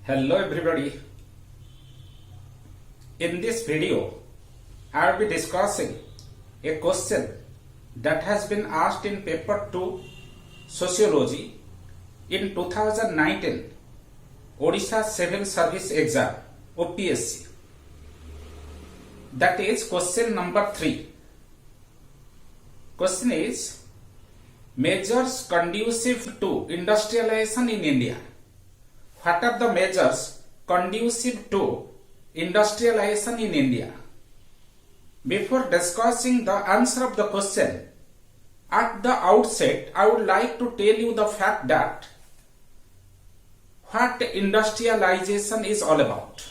Hello everybody. In this video, I will be discussing a question that has been asked in paper 2 Sociology in 2019 Odisha Civil Service Exam OPSC. That is question number 3. Question is measures conducive to industrialization in India. What are the measures conducive to industrialization in India? Before discussing the answer of the question, at the outset, I would like to tell you the fact that what industrialization is all about.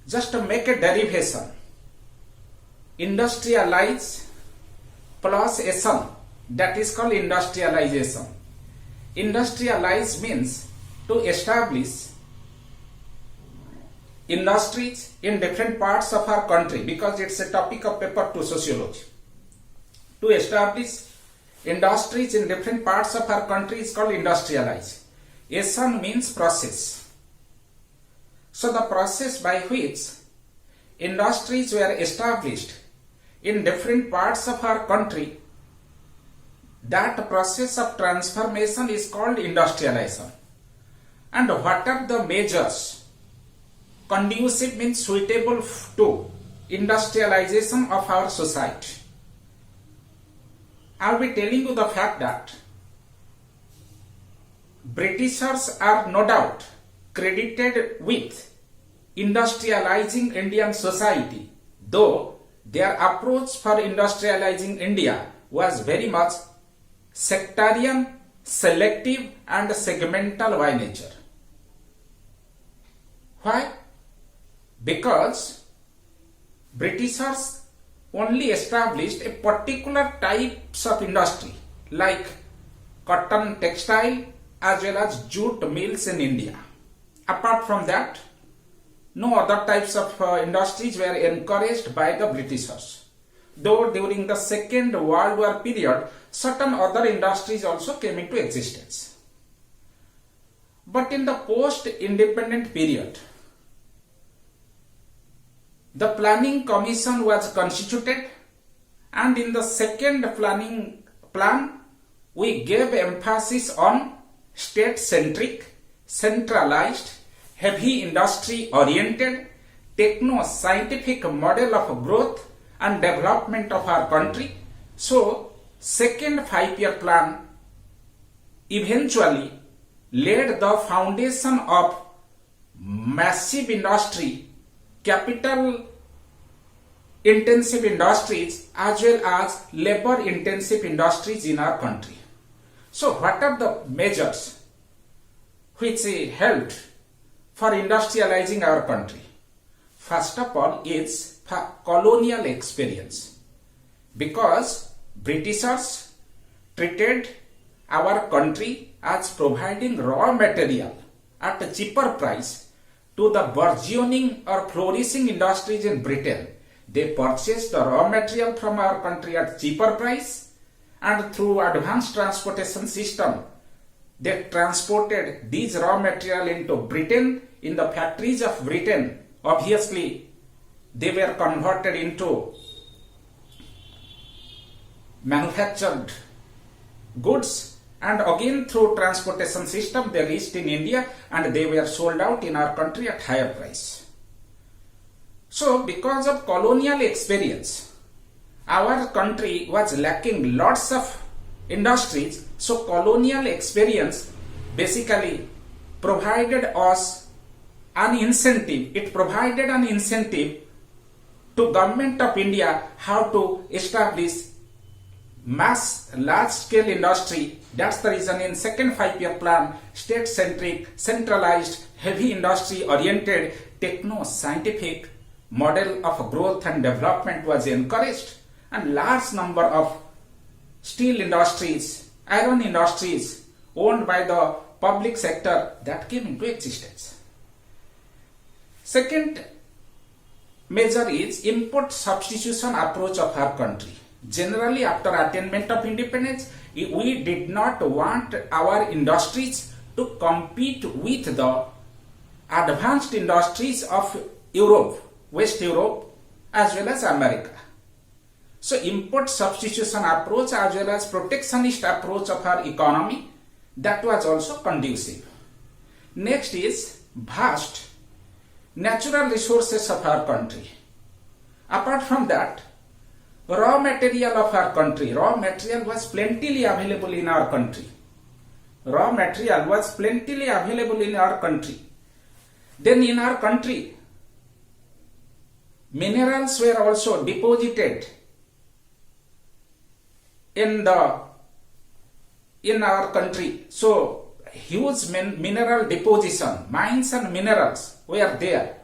Just to make a derivation, industrialize plus ation, that is called industrialization. Industrialize means to establish industries in different parts of our country, because it's a topic of paper 2 Sociology. To establish industries in different parts of our country is called industrialize. Ation means process. So the process by which industries were established in different parts of our country, that process of transformation is called industrialization. And what are the measures? Conducive means suitable to industrialization of our society. I will be telling you the fact that Britishers are no doubt credited with industrializing Indian society, though their approach for industrializing India was very much sectarian, selective and segmental by nature. Why? Because Britishers only established a particular types of industry like cotton, textile as well as jute mills in India. Apart from that, no other types of industries were encouraged by the Britishers. Though during the Second World War period, certain other industries also came into existence. But in the post-independent period, the planning commission was constituted, and in the second planning plan, we gave emphasis on state-centric, centralized, heavy industry-oriented, techno-scientific model of growth and development of our country. So, second 5-year plan eventually laid the foundation of massive industry, capital intensive industries as well as labor intensive industries in our country. So what are the measures which helped for industrializing our country? First of all is colonial experience, because Britishers treated our country as providing raw material at a cheaper price to the burgeoning or flourishing industries in Britain. They purchased the raw material from our country at cheaper price, and through advanced transportation system, they transported these raw material into Britain. In the factories of Britain, obviously, they were converted into manufactured goods, and again through transportation system they reached in India and they were sold out in our country at higher price. So because of colonial experience, our country was lacking lots of industries. So colonial experience basically provided us an incentive. It provided an incentive to government of India how to establish mass large scale industry. That's the reason in second 5-year plan, state centric, centralized, heavy industry oriented, techno scientific model of growth and development was encouraged, and large number of steel industries, iron industries owned by the public sector that came into existence. Second measure is import substitution approach of our country. Generally, after attainment of independence, we did not want our industries to compete with the advanced industries of Europe, West Europe as well as America. So import substitution approach as well as protectionist approach of our economy, that was also conducive. Next is vast natural resources of our country. Apart from that, raw material of our country, raw material was plentifully available in our country. Raw material was plentifully available in our country. Then in our country, minerals were also deposited in our country. So huge mineral deposition, mines and minerals were there,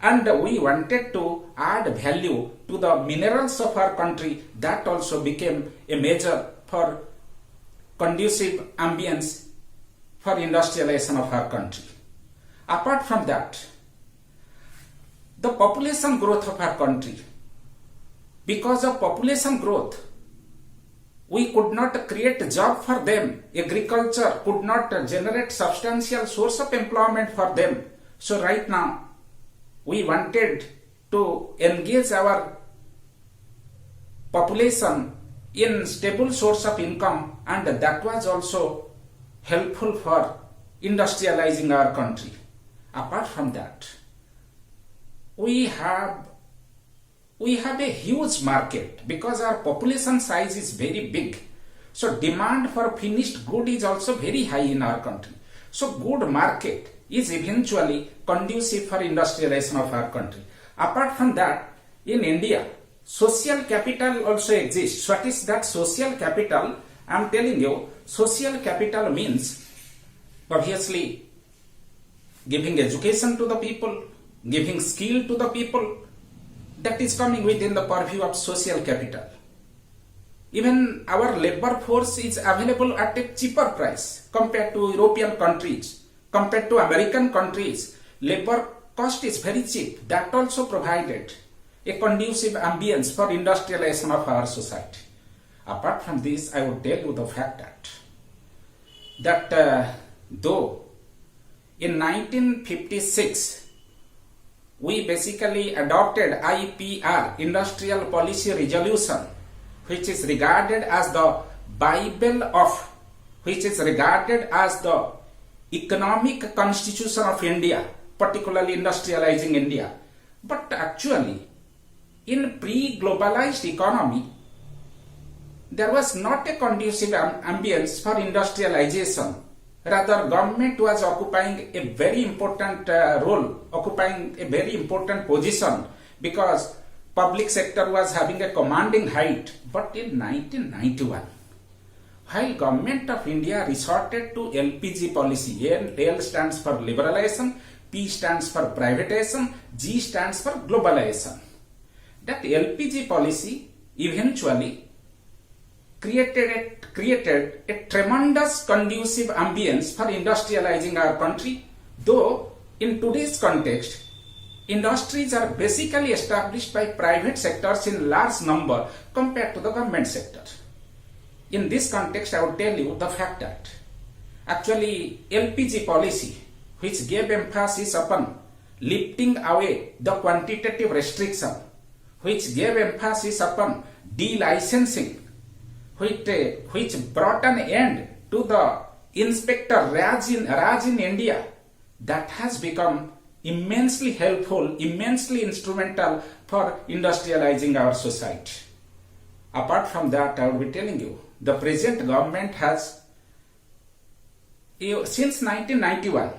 and we wanted to add value to the minerals of our country. That also became a measure for conducive ambience for industrialization of our country. Apart from that, the population growth of our country, because of population growth, we could not create a job for them. Agriculture could not generate substantial source of employment for them. So right now, we wanted to engage our population in stable source of income, and that was also helpful for industrializing our country. Apart from that, we have a huge market because our population size is very big. So demand for finished good is also very high in our country. So good market is eventually conducive for industrialization of our country. Apart from that, in India, social capital also exists. What is that social capital? I am telling you, social capital means obviously giving education to the people, giving skill to the people. That is coming within the purview of social capital. Even our labor force is available at a cheaper price compared to European countries, compared to American countries. Labor cost is very cheap. That also provided a conducive ambience for industrialization of our society. Apart from this, I would tell you the fact that though in 1956 we basically adopted IPR, Industrial Policy Resolution, which is regarded as the Bible of, which is regarded as the economic constitution of India, particularly industrializing India. But actually, in pre-globalized economy, there was not a conducive ambience for industrialization. Rather, government was occupying a very important role, occupying a very important position, because public sector was having a commanding height. But in 1991, while government of India resorted to LPG policy, L stands for liberalization, P stands for privatization, G stands for globalization. That LPG policy eventually created a tremendous conducive ambience for industrializing our country, though in today's context, industries are basically established by private sectors in large number compared to the government sector. In this context, I would tell you the fact that actually LPG policy, which gave emphasis upon lifting away the quantitative restriction, which gave emphasis upon delicensing, which brought an end to the inspector Raj in India, that has become immensely helpful, immensely instrumental for industrializing our society. Apart from that, I will be telling you, the present government has, since 1991,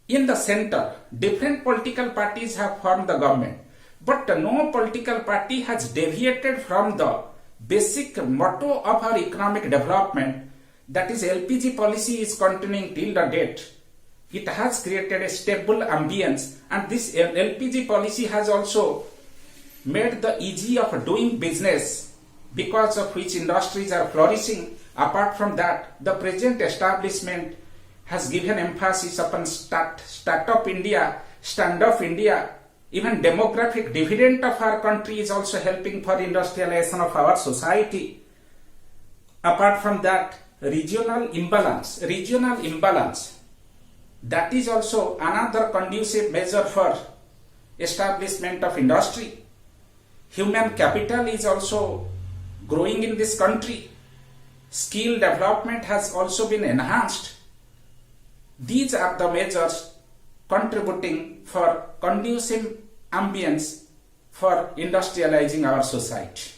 in the center, different political parties have formed the government, but no political party has deviated from the basic motto of our economic development, that is LPG policy is continuing till the date. It has created a stable ambience, and this LPG policy has also made the easy of doing business, because of which industries are flourishing. Apart from that, the present establishment has given emphasis upon start-up India, stand-up India. Even demographic dividend of our country is also helping for industrialization of our society. Apart from that, regional imbalance That is also another conducive measure for establishment of industry. Human capital is also growing in this country. Skill development has also been enhanced. These are the measures contributing for conducive ambience for industrializing our society.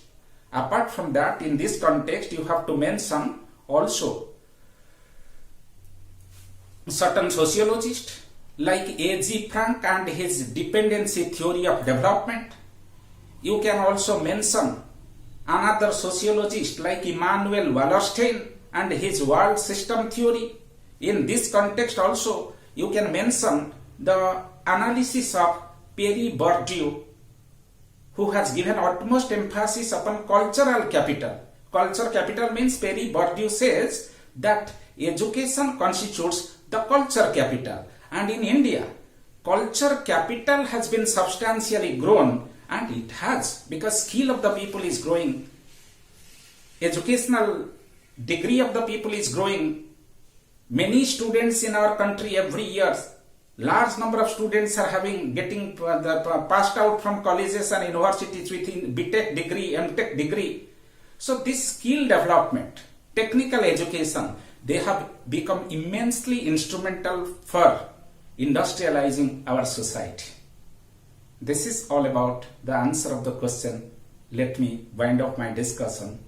Apart from that, in this context, you have to mention also certain sociologists like A.G. Frank and his dependency theory of development. You can also mention another sociologist like Immanuel Wallerstein and his world system theory. In this context also, you can mention the analysis of Perry Bourdieu, who has given utmost emphasis upon cultural capital. Culture capital means Perry Bourdieu says that education constitutes the culture capital. And in India, culture capital has been substantially grown, and it has, because skill of the people is growing, educational degree of the people is growing. Many students in our country every year, large number of students are getting passed out from colleges and universities with BTech degree, MTech degree. So this skill development, technical education, they have become immensely instrumental for industrializing our society. This is all about the answer of the question. Let me wind up my discussion.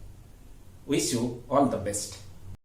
Wish you all the best.